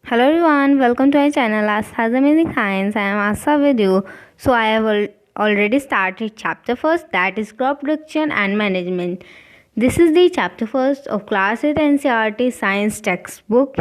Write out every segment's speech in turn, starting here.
Hello everyone, welcome to my channel Asa's Amazing Science. I am Asa with you. So I have already started chapter first, that is crop production and management. This is the chapter first of class 8 NCERT science textbook.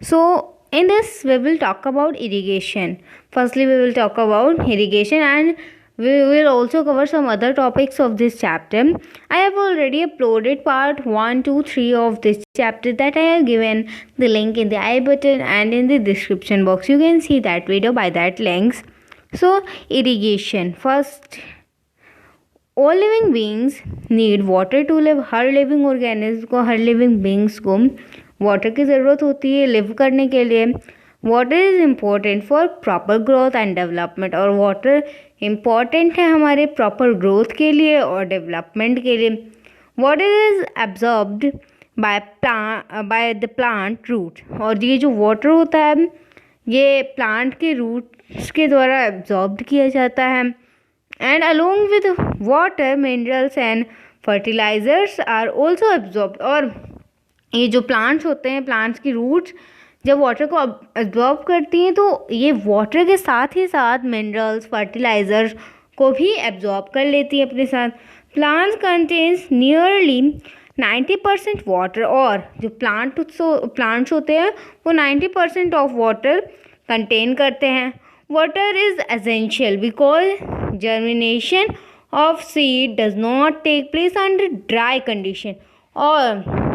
So in this we will talk about irrigation. Firstly we will talk about irrigation and we will also cover some other topics of this chapter. I have already uploaded part 1, 2, 3 of this chapter that I have given the link in the I button and in the description box. You can see that video by that links. So irrigation. First, all living beings need water to live. Her living organism को, हर living beings को water की ज़रूरत होती है live करने के लिए. Water is important for proper growth and development. और वाटर इम्पॉर्टेंट है हमारे प्रॉपर ग्रोथ के लिए और डेवलपमेंट के लिए. Water is absorbed by the plant root. और ये जो वाटर होता है ये प्लांट के रूट्स के द्वारा एब्जॉर्ब्ड किया जाता है. And along with water minerals and fertilisers are also absorbed. और ये जो प्लांट्स होते हैं, प्लांट्स की रूट्स जब वाटर को एब्जॉर्ब करती हैं तो ये वाटर के साथ ही साथ मिनरल्स, फर्टिलाइजर्स को भी एब्जॉर्ब कर लेती है अपने साथ. Plants contains nearly 90% water. और जो प्लांट्स होते हैं वो 90% ऑफ वाटर कंटेन करते हैं. Water is essential because germination of seed does not take place under dry condition. और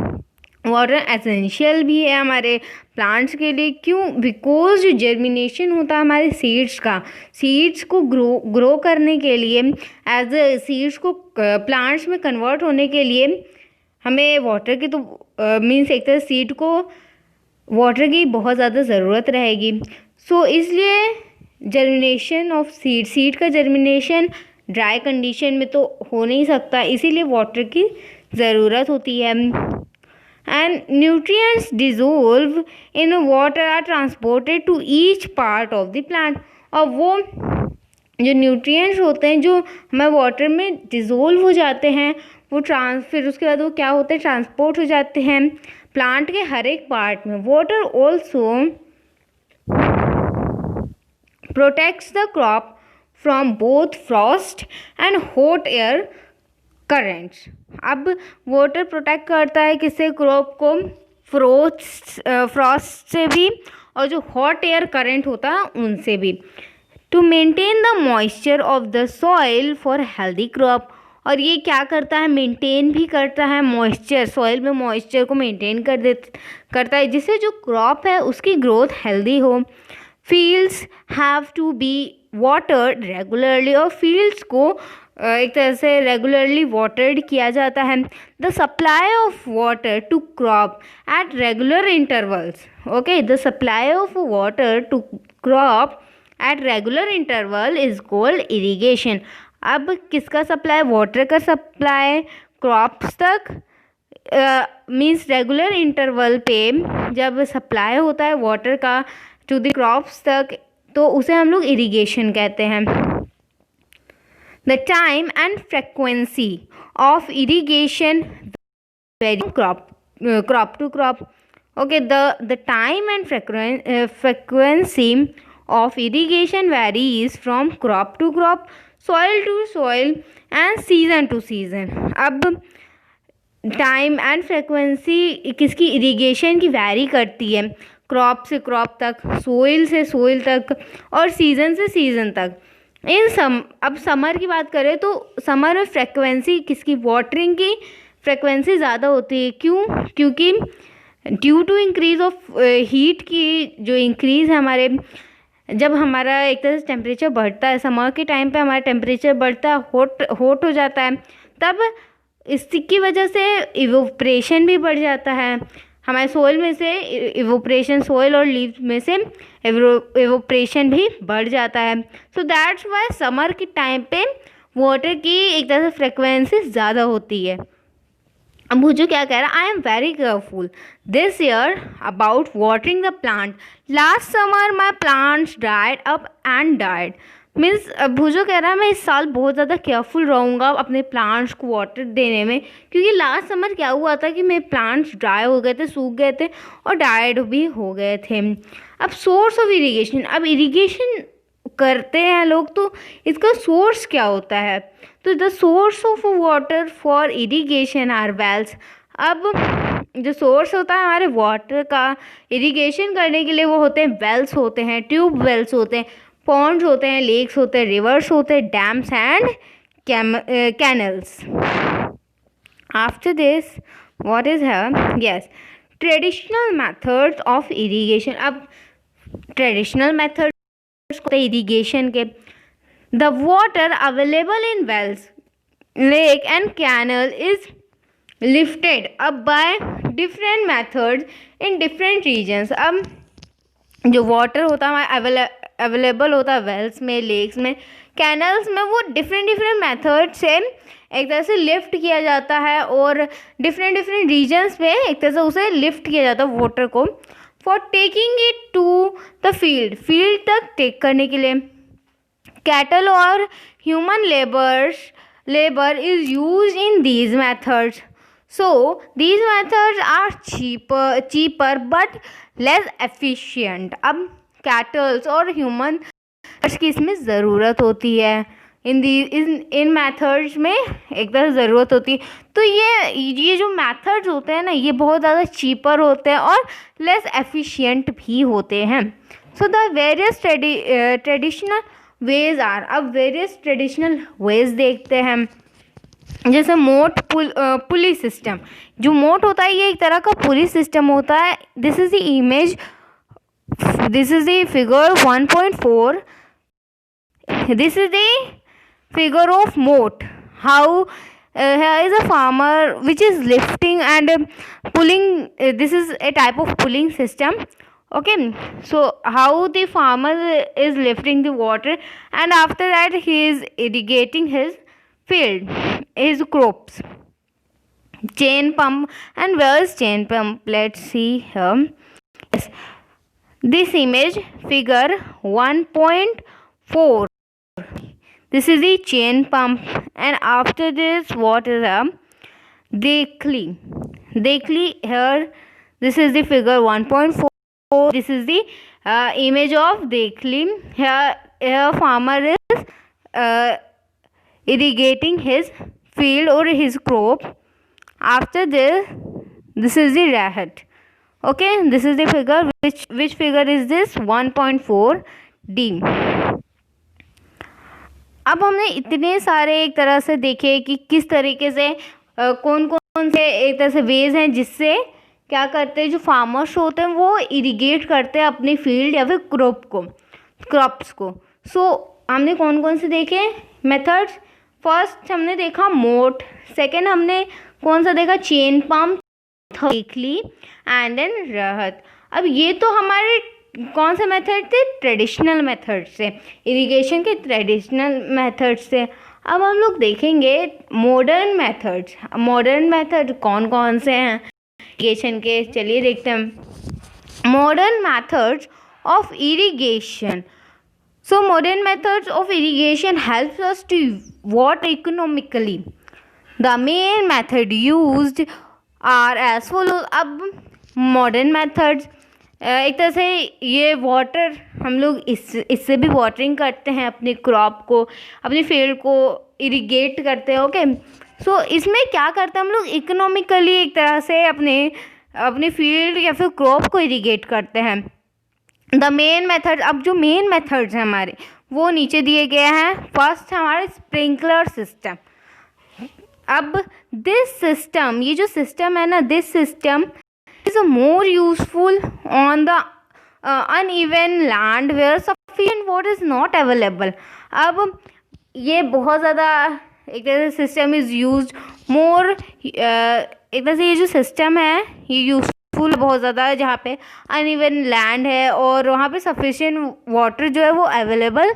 वाटर एसेंशियल भी है हमारे प्लांट्स के लिए. क्यों? बिकॉज जो जर्मिनेशन होता है हमारे सीड्स को ग्रो करने के लिए, एज ए सीड्स को प्लांट्स में कन्वर्ट होने के लिए हमें वाटर की तो मीन्स एक तरह सीड को वाटर की बहुत ज़्यादा ज़रूरत रहेगी. सो इसलिए जर्मिनेशन ऑफ सीड का जर्मिनेशन ड्राई कंडीशन में तो हो नहीं सकता, इसीलिए वाटर की ज़रूरत होती है. And nutrients dissolve in water are transported to each part of the plant. और वो जो न्यूट्रिएंट्स होते हैं जो हमें वाटर में डिज़ोल्व हो जाते हैं वो फिर उसके बाद वो क्या होते हैं, ट्रांसपोर्ट हो जाते हैं प्लांट के हर एक पार्ट में. Water also protects the crop from both Frost and hot air currents. अब वाटर प्रोटेक्ट करता है किससे? क्रॉप को फ्रॉस्ट से भी और जो हॉट एयर करंट होता है उनसे भी. To maintain the moisture of the soil for healthy crop. और ये क्या करता है? मेंटेन भी करता है मॉइस्चर, सॉइल में मॉइस्चर को मेंटेन करता है जिससे जो क्रॉप है उसकी ग्रोथ हेल्दी हो. Fields have to be watered regularly. और फील्ड्स को एक तरह से रेगुलरली वाटर्ड किया जाता है. The supply of water to crop at regular intervals. Okay, the supply of water to crop at regular interval is called irrigation. अब किसका सप्लाई? वाटर का सप्लाई क्रॉप्स तक मीन्स रेगुलर इंटरवल पे जब supply होता है वाटर का to the crops तक तो उसे हम लोग इरिगेशन कहते हैं. The time and frequency of irrigation vary crop to crop. Okay, the time and frequency of irrigation varies from crop to crop, soil to soil and season to season. अब time and frequency किसकी? Irrigation की vary करती है crop से crop तक, soil से soil तक और सीज़न से सीज़न तक. अब समर की बात करें तो समर में फ्रिक्वेंसी किसकी? वाटरिंग की फ्रिक्वेंसी ज़्यादा होती है. क्यों? क्योंकि due to increase of heat की जो इंक्रीज़ है हमारे, जब हमारा एक तरह से टेम्परेचर बढ़ता है समर के टाइम पे हमारा टेम्परेचर बढ़ता है, हॉट हो जाता है, तब इसकी वजह से इवोपरेशन भी बढ़ जाता है हमारे सोइल में से. इवोपरेशन सोइल और लीव्स में से इवोपरेशन भी बढ़ जाता है. सो दैट्स वाई समर के टाइम पे वाटर की एक तरह से फ्रिक्वेंसी ज़्यादा होती है. अब मुझे क्या कह रहा है? I am very careful this year about watering the plant. Last summer my plants dried up and died. Means Boojho कह रहा है मैं इस साल बहुत ज़्यादा केयरफुल रहूँगा अपने प्लांट्स को वाटर देने में, क्योंकि लास्ट समर क्या हुआ था कि मेरे प्लांट्स ड्राई हो गए थे, सूख गए थे और डाइड भी हो गए थे। अब सोर्स ऑफ इरिगेशन, अब इरिगेशन करते हैं लोग तो इसका सोर्स क्या होता है, तो the source of water for irrigation are wells. अब जो सोर्स होता है हमारे वाटर का इरिगेशन करने के लिए वो होते हैं वेल्स होते हैं, ट्यूब वेल्स होते हैं, पॉन्ड्स होते हैं, लेक्स होते हैं, रिवर्स होते हैं, dams and canals. After this what is है, yes, traditional methods of irrigation. अब ट्रेडिशनल मेथड्स इरिगेशन के, the water available in wells, lake and canal is lifted up by different methods in different regions. अब जो water होता है हमारा available होता है वेल्स में, लेक्स में, कैनल्स में, वो डिफरेंट मेथड से एक तरह से लिफ्ट किया जाता है और डिफरेंट रीजन्स में एक तरह से उसे लिफ्ट किया जाता है वाटर को, for taking it to the field तक टेक करने के लिए। कैटल और human labour is use in these methods, so these methods are cheaper but less efficient। अब कैटल्स और ह्यूमन की इसमें ज़रूरत होती है, इन मेथड्स में एक तरह ज़रूरत होती है, तो ये जो मेथड्स होते हैं ना ये बहुत ज़्यादा चीपर होते हैं और लेस एफिशिएंट भी होते हैं। So the various traditional ways are, अब वेरियस ट्रेडिशनल वेज देखते हैं, जैसे मोट पुली सिस्टम। जो मोट होता है ये एक तरह का पुली सिस्टम होता है। This is the image, this is the figure 1.4, this is the figure of मोट। How here is a farmer which is lifting and pulling, this is a type of pulling system, okay? So how the farmer is lifting the water and after that he is irrigating his field, his crops. Chain pump, and where is chain pump? Let's see here. Yes. This image figure 1.4, this is the chain pump, and after this what is a dekli here. This is the figure 1.4, this is the image of dekli. Here farmer is irrigating his field or his crop. After this is the rahat, okay? This is the figure, which figure is this? 1.4D। अब हमने इतने सारे एक तरह से देखे कि किस तरीके से कौन कौन से एक तरह से वेज हैं जिससे क्या करते हैं, जो फार्मर्स होते हैं वो इरिगेट करते हैं अपनी फील्ड या फिर क्रॉप्स को। सो हमने कौन कौन से देखे मेथड्स? फर्स्ट हमने देखा मोट, सेकेंड हमने कौन सा देखा? चेन पम्प, देखली एंड देन रहत। अब ये तो हमारे कौन से मेथड थे? ट्रेडिशनल मेथड से, इरिगेशन के ट्रेडिशनल मेथड से। अब हम लोग देखेंगे मॉडर्न मेथड्स। मॉडर्न मेथड कौन कौन से हैं इरिगेशन के? चलिए देखते हैं modern methods of irrigation. So modern methods of irrigation helps us to water economically. The main method used are as follows। अब modern methods एक तरह से ये वाटर हम लोग इससे भी वाटरिंग करते हैं अपनी क्रॉप को, अपनी फील्ड को इरिगेट करते हैं, ओके? सो इसमें क्या करते हैं हम लोग? इकोनॉमिकली एक तरह से अपनी फील्ड या फिर क्रॉप को इरिगेट करते हैं। द मेन मेथड, अब जो मेन मेथड्स हैं हमारे वो नीचे दिए गए हैं। फर्स्ट हमारे स्प्रिंकलर सिस्टम। अब दिस सिस्टम, ये जो सिस्टम है ना, this system is more useful on the uneven land where sufficient water is not available. अब ये बहुत ज़्यादा एक तरह से सिस्टम इज़ यूज मोर, एक तरह से ये जो सिस्टम है ये यूजफुल बहुत ज़्यादा है जहाँ पे अनइवन लैंड है और वहाँ पे सफिशिएंट वाटर जो है वो अवेलेबल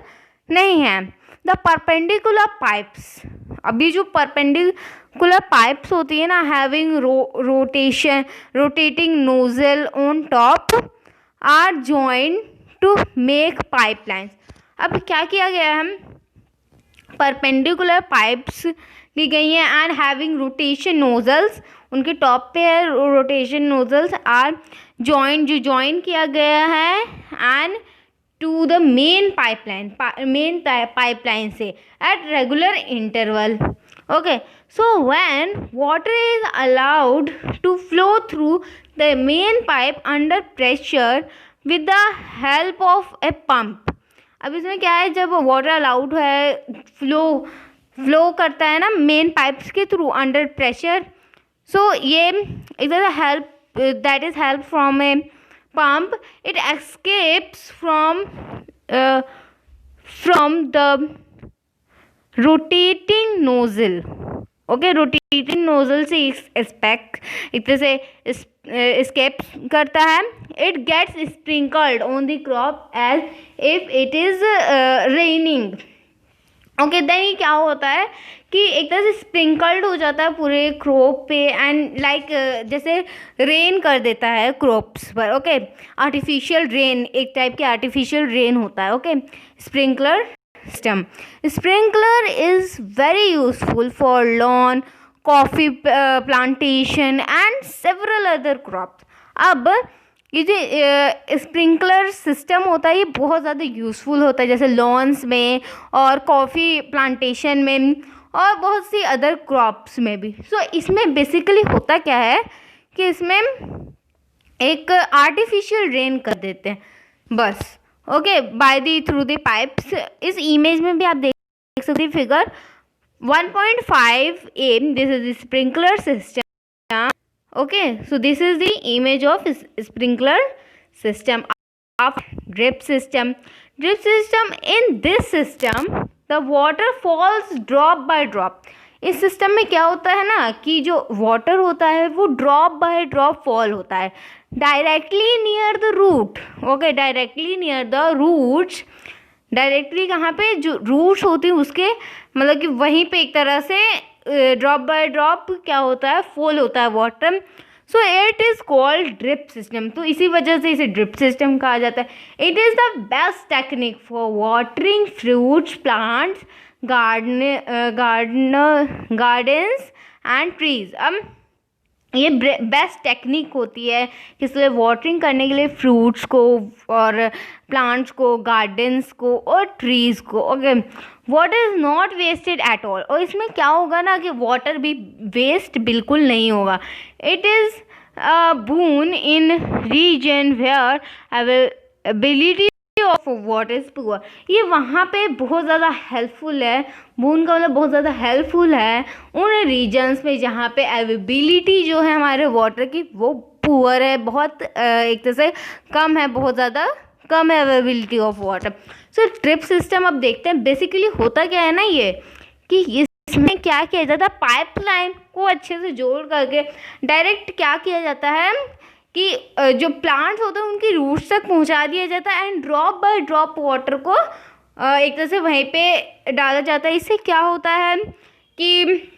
नहीं है। द परपेंडिकुलर पाइप्स, अभी जो परपेंडिकुलर पाइप्स होती है ना, having rotating nozzle on top are joint to make pipelines. अब क्या किया गया है, हम परपेंडिकुलर पाइप्स ली गई हैं एंड हैविंग रोटेशन नोजल्स, उनके टॉप पे है रोटेशन नोजल्स आर जॉइंट, जो जॉइन किया गया है and to the main pipeline से at regular interval. Okay, so when water is allowed to flow through the main pipe under pressure with the help of a pump. अब इसमें क्या है, जब वाटर अलाउड है फ्लो करता है ना मेन पाइप्स के थ्रू अंडर प्रेशर, सो ये it is help, that is help from A pump, it escapes from the rotating nozzle. Okay, rotating nozzle से एक तरह से escape करता है. It gets sprinkled on the crop as if it is raining. Okay, then ये क्या होता है कि एक तरह से स्प्रिंकल्ड हो जाता है पूरे क्रॉप पे एंड लाइक जैसे रेन कर देता है क्रॉप्स पर. ओके, आर्टिफिशियल रेन, एक टाइप की आर्टिफिशियल रेन होता है. Okay, sprinkler system. Sprinkler is very useful for lawn, coffee plantation and several other crops. अब ये जो स्प्रिंकलर सिस्टम होता है ये बहुत ज़्यादा यूज़फुल होता है, जैसे लॉन्स में और कॉफ़ी प्लांटेशन में और बहुत सी अदर क्रॉप्स में भी. सो इसमें बेसिकली होता क्या है कि इसमें एक आर्टिफिशियल रेन कर देते हैं बस. Okay, by the through the pipes. इस इमेज में भी आप देख सकते हैं figure 1.5a, this is the sprinkler system. Okay, so this is the image of sprinkler system. Of drip system. Drip system, in this system the water falls drop by drop. इस system में क्या होता है ना कि जो water होता है वो ड्रॉप बाय ड्रॉप फॉल होता है directly near the root. Okay, directly near the roots. Directly कहाँ पे, जो रूट्स होती है उसके, मतलब कि वहीं पे एक तरह से ड्रॉप बाय ड्रॉप क्या होता है, फॉल होता है water. So it is called drip system. तो इसी वजह से इसे ड्रिप सिस्टम कहा जाता है. It is the best technique for watering fruits, plants, gardens and trees. अब ये बेस्ट टेक्निक होती है किसलिए, वाटरिंग करने के लिए फ्रूट्स को और प्लांट्स को, गार्डन्स को और ट्रीज़ को. Okay, water is not wasted at all. और इसमें क्या होगा ना कि वाटर भी वेस्ट बिल्कुल नहीं होगा. It is a boon in region where availability of water is poor. ये वहाँ पे बहुत ज़्यादा हेल्पफुल है. बून का मतलब बहुत ज़्यादा हेल्पफुल है उन रीजन्स में जहाँ पे अवेलेबिलिटी जो है हमारे वाटर की वो पुअर है, बहुत एक तरह से कम है, बहुत ज़्यादा कम है availability of water. So drip system अब देखते हैं बेसिकली होता क्या है ना ये कि इसमें क्या किया जाता है, पाइपलाइन को अच्छे से जोड़ करके डायरेक्ट क्या किया जाता है कि जो प्लांट्स होते हैं उनकी रूट्स तक पहुंचा दिया जाता है and drop by drop water को एक तरह से वहीं पे डाला जाता है. इससे क्या होता है कि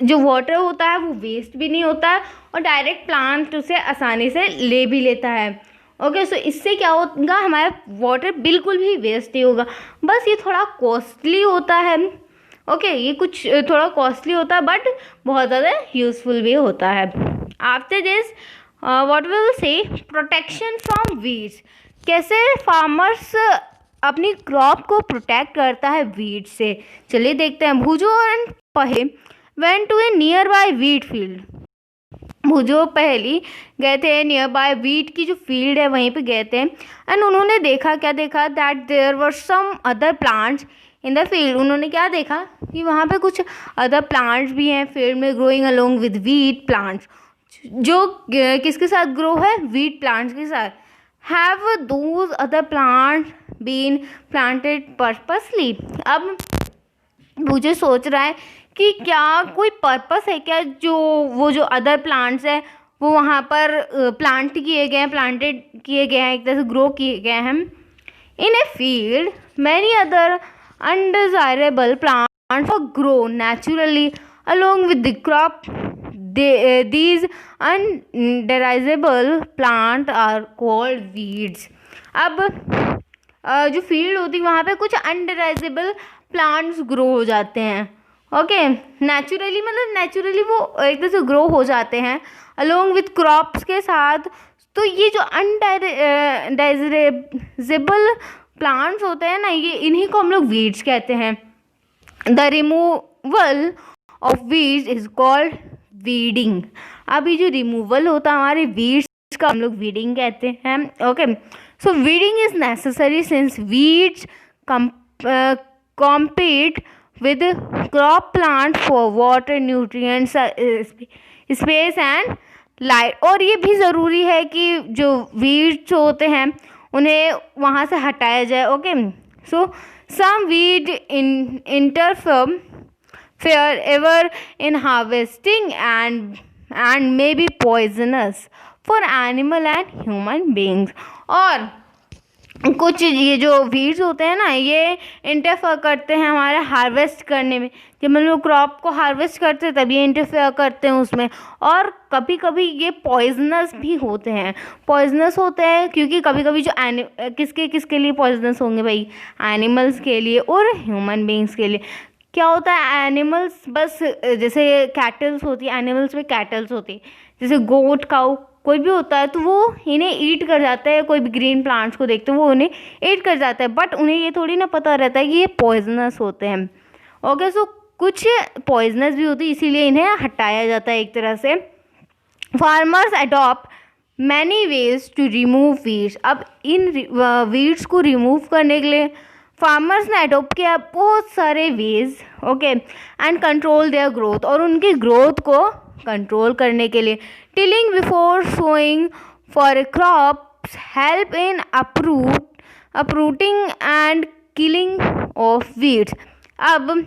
जो वाटर होता है वो वेस्ट भी नहीं होता है और डायरेक्ट प्लांट उसे आसानी से ले भी लेता है. ओके, सो इससे क्या होगा, हमारा वाटर बिल्कुल भी वेस्ट नहीं होगा. बस ये थोड़ा कॉस्टली होता है. ओके, ये कुछ थोड़ा कॉस्टली होता है बट बहुत ज़्यादा यूज़फुल भी होता है. After this what we will say, protection from weeds. कैसे फार्मर्स अपनी क्रॉप को प्रोटेक्ट करता है वीड से, चलिए देखते हैं. Boojho and Paheli went to a nearby wheat field. Boojho Paheli गए थे नियर बाय वीट की जो फील्ड है वहीं पे गए थे एंड उन्होंने देखा, क्या देखा, that there were some other plants in the field. उन्होंने क्या देखा कि वहाँ पे कुछ अदर प्लांट्स भी हैं फील्ड में, growing along with wheat plants. जो किसके साथ ग्रो है, वीट प्लांट्स के साथ. Have those other plants been planted purposely. अब मुझे सोच रहा है कि क्या कोई पर्पस है क्या, जो अदर प्लांट्स है वो वहाँ पर प्लांट किए गए हैं, प्लांटेड किए गए हैं, एक तरह से ग्रो किए गए हैं. In a field many other undesirable plants grow naturally along with the crop. These undesirable plants are called weeds. अब जो फील्ड होती है वहाँ पे कुछ अनडिजायरेबल प्लांट्स ग्रो हो जाते हैं। ओके, नेचुरली मतलब नेचुरली वो एक तरह से ग्रो हो जाते हैं अलोंग विथ क्रॉप्स के साथ। तो ये जो अनडाइजेबल प्लांट्स होते हैं ना, ये इन्हीं को हम लोग वीड्स कहते हैं। The removal of weeds is called weeding. अब ये जो रिमूवल होता है हमारे वीड्स का, हम लोग वीडिंग कहते हैं। Okay, so weeding is necessary since weeds compete with crop plant for water, nutrients, space and light। और ये भी ज़रूरी है कि जो वीड्स होते हैं उन्हें वहाँ से हटाया जाए। Okay, so some weed interfere ever in harvesting and may be poisonous for animal and human beings। और कुछ ये जो वीड्स होते हैं ना, ये इंटरफेयर करते हैं हमारे हार्वेस्ट करने में। जब हम लोग क्रॉप को हार्वेस्ट करते हैं तब ये इंटरफेयर करते हैं उसमें। और कभी कभी ये पॉइजनस भी होते हैं। पॉइजनस होते हैं क्योंकि कभी कभी जो किसके लिए पॉइजनस होंगे भाई? एनिमल्स के लिए और ह्यूमन बींग्स के लिए। क्या होता है, एनिमल्स बस जैसे कैटल्स होती है, एनिमल्स में कैटल्स होती है, जैसे गोट काऊ कोई भी होता है तो वो इन्हें ईट कर जाता है। कोई भी ग्रीन प्लांट्स को देखते हो वो उन्हें ईट कर जाता है, बट उन्हें ये थोड़ी ना पता रहता है कि ये पॉइजनस होते हैं। ओके, सो कुछ पॉइजनस भी होती है, इसीलिए इन्हें हटाया जाता है एक तरह से। Farmers adopt many ways to remove weeds. अब इन वीड्स को रिमूव करने के लिए फार्मर्स ने अडॉप्ट किया बहुत सारे ways. Okay, and control their growth, और उनकी ग्रोथ को कंट्रोल करने के लिए tilling before sowing for crops help in uprooting and killing of weeds. अब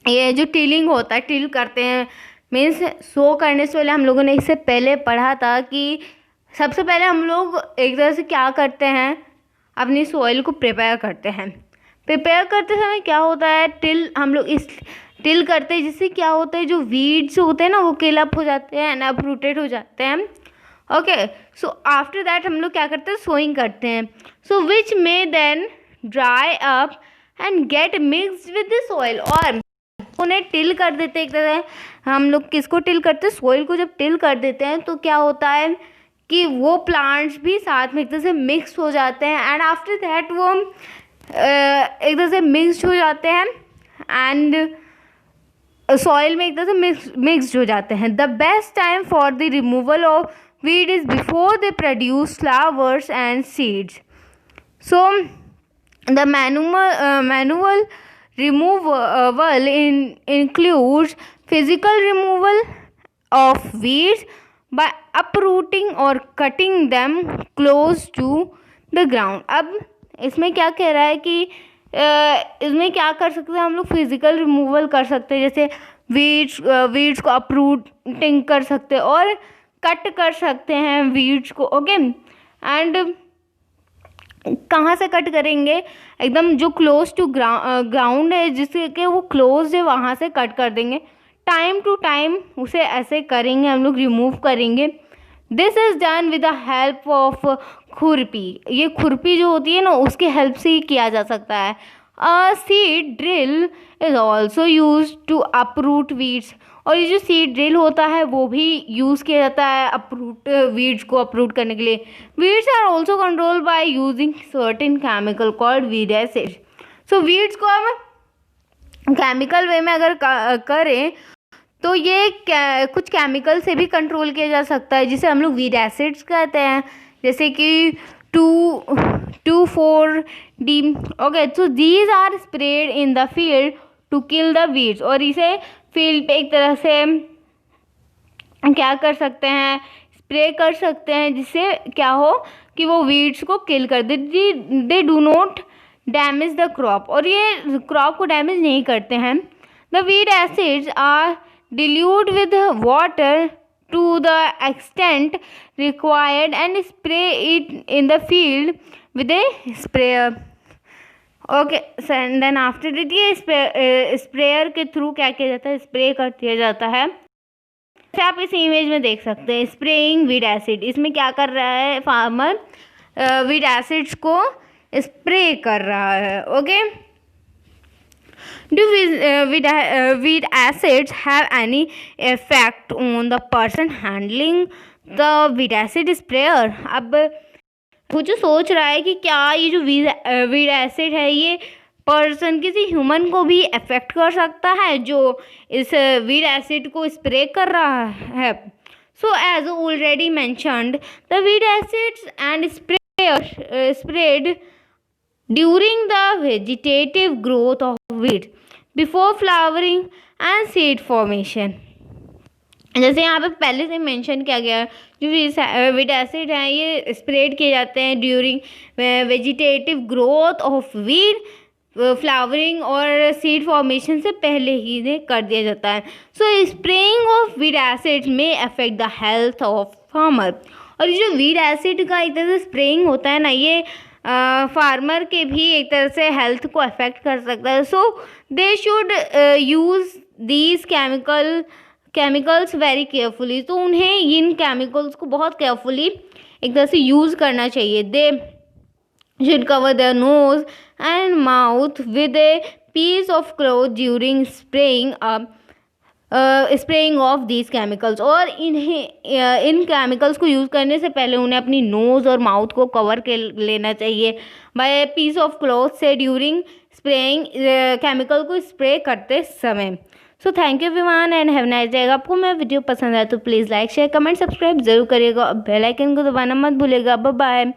ये जो टिलिंग होता है, टिल करते हैं मीन्स सो करने से पहले हम लोगों ने इससे पहले पढ़ा था कि सबसे पहले हम लोग एक तरह से क्या करते हैं, अपनी सॉइल को प्रिपेयर करते हैं। प्रिपेयर करते समय क्या होता है, हम लोग इस टिल करते हैं जिससे क्या होता है, जो वीड्स होते हैं ना वो किल अप हो जाते हैं एंड अपरूटेड हो जाते हैं। ओके, सो आफ्टर दैट हम लोग क्या करते हैं, सोइंग करते हैं। So which may then dry up and get mixed with the soil. और उन्हें टिल कर देते हैं एक तरह। हम लोग किसको टिल करते हैं, सॉइल को। जब टिल कर देते हैं तो क्या होता है कि वो प्लांट्स भी साथ में एक तरह से मिक्स हो जाते हैं एंड आफ्टर दैट वो एक तरह से मिक्सड हो जाते हैं एंड सॉइल में एक तरह से मिक्सड हो जाते हैं। The best time for the removal of weed is before they produce flowers and seeds. So the manual removal includes physical removal of weeds by uprooting or cutting them close to the ground। अब इसमें क्या कह रहा है कि इसमें क्या कर सकते हैं हम लोग, फिजिकल रिमूवल कर सकते हैं, जैसे वीड्स को अपरूटिंग कर सकते हैं और कट कर सकते हैं वीड्स को। ओके, एंड कहाँ से कट करेंगे, एकदम जो क्लोज टू ग्राउंड है जिसके वो क्लोज है वहाँ से कट कर देंगे। टाइम टू टाइम उसे ऐसे करेंगे हम लोग, रिमूव करेंगे। This is done with the help of खुरपी। ये खुरपी जो होती है ना उसकी हेल्प से ही किया जा सकता है। A seed drill is also use to uproot weeds. और ये जो सीड ड्रिल होता है वो भी यूज़ किया जाता है वीड्स को अपरूट करने के लिए। Weeds are also control by using certain chemical called weed acid. So weeds को हम केमिकल वे में अगर करें तो ये कुछ केमिकल से भी कंट्रोल किया जा सकता है, जिसे हम लोग वीड एसिड्स कहते हैं, जैसे कि 2,4-D। Okay, so these are spread in the field to kill the weeds. और इसे फील्ड पे एक तरह से क्या कर सकते हैं, स्प्रे कर सकते हैं, जिससे क्या हो कि वो वीड्स को किल कर दे। They do not damage the crop, और ये क्रॉप को डैमेज नहीं करते हैं। The weed acids are dilute with water to the extent required and spray it in the field with a sprayer। Okay, and then after that ये sprayer के through क्या किया जाता है, स्प्रे कर दिया जाता है। आप इस इमेज में देख सकते हैं स्प्रेइंग वीड एसिड। इसमें क्या कर रहा है फार्मर, वीड एसिड्स को स्प्रे कर रहा है. Okay. Do weed acids have any effect on the person handling the weed acid sprayer? अब वो जो सोच रहा है कि क्या ये जो वीड एसिड है ये पर्सन किसी ह्यूमन को भी अफेक्ट कर सकता है जो इस वीड एसिड को स्प्रे कर रहा है. So as already mentioned the weed acids and spread during the vegetative growth of weeds before flowering and seed formation. जैसे यहाँ पे पहले से मेंशन किया गया है जो वीड एसिड हैं ये स्प्रेड किए जाते हैं during vegetative growth of weed, flowering और सीड फॉर्मेशन से पहले ही इन्हें कर दिया जाता है. सो स्प्रेइंग ऑफ वीड एसिड में affect the health of farmer. और ये जो वीड एसिड का एक तरह से स्प्रेइंग होता है ना, ये फार्मर के भी एक तरह से हेल्थ को अफेक्ट कर सकता है. So they should use these chemicals very carefully. तो उन्हें इन केमिकल्स को बहुत केयरफुली एक तरह से यूज़ करना चाहिए. They should cover their nose and mouth with a piece of cloth during spraying of these chemicals. और इन केमिकल्स को यूज़ करने से पहले उन्हें अपनी नोज़ और माउथ को कवर कर लेना चाहिए बाय पीस ऑफ क्लॉथ से ड्यूरिंग स्प्रेइंग केमिकल को स्प्रे करते समय. So thank you everyone and have nice day. आपको मेरा वीडियो पसंद आए तो please like share comment subscribe जरूर करिएगा. बेल आइकन को दबाना मत भूलिएगा. Bye bye.